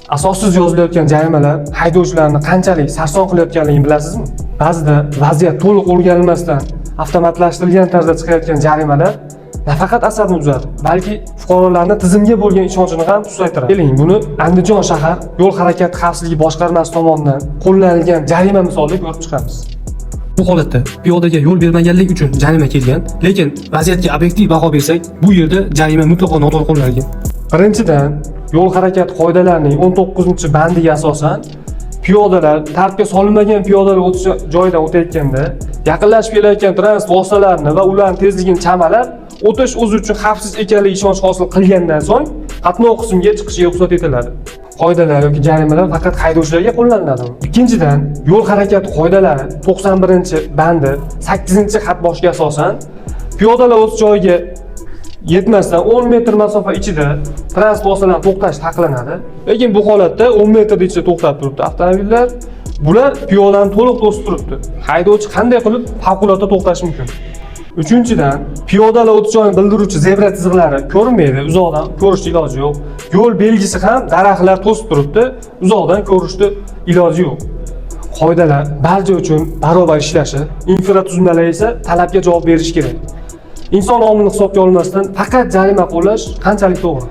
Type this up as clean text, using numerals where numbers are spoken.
Asossiz yozilayotgan jarimalar haydovchilarni qanchalik sarson qilayotganligini bilasizmi? Ba'zida vaziyat to'liq o'rganilmasdan avtomatlashtirilgan tarzda chiqayotgan jarimalar nafaqat asabni buzadi, balki fuqarolarni tizimga bo'lgan ishonchini ham susaytiradi. Keling, buni Andijon shahar yo'l harakati xavfsizligi boshqarmasi tomonidan qo'llanilgan jarima misolida ko'rib chiqamiz. Bu holatda piyodaga yo'l bermaganlik uchun jarima kelgan, lekin vaziyatga obyektiv baho bersak, bu yerda jarima mutlaqo noto'g'ri qo'llanilgan. Birinchidan, yo'l harakati qoidalarining 19-bandiga asosan piyodalar tartibga solinmagan piyodalar o'tish joyidan o'tayotganda yaqinlashib kelayotgan transport vositalarini va ularning tezligini chamalab o'tish o'zi uchun xavfsiz ekanligiga ishonch hosil qilgandan so'ng qatnov qismiga chiqishiga ruxsat etiladi. Qoidalar yoki jarimalar faqat haydovchilarga qo'llaniladi. Ikkinchidan, yo'l harakati qoidalari 91-bandi 8-xat boshiga asosan piyodalar o'tish joyiga yetmasdan 10 metr masofa ichida transport vositalarini to'xtash taqiqlanadi. Lekin bu holatda 10 metr ichida to'xtab turibdi avtomobillar. Bular piyodani to'liq to'sib turibdi. Haydovchi qanday qilib favqulodda to'xtashi mumkin? Uchinchidan, piyodalar o'tish joyini bildiruvchi zebra chiziqlari ko'rinmaydi, uzoqdan ko'rishning iloji yo'q. Yo'l belgisi ham daraxtlar to'sib turibdi, uzoqdan ko'rishning iloji yo'q. Qoidalar barcha uchun barobar ishlashi, infratuzilmalar esa talabga javob berishi kerak. Inson omilini hisobga olmasdan faqat jarima qo'llash qanchalik to'g'ri?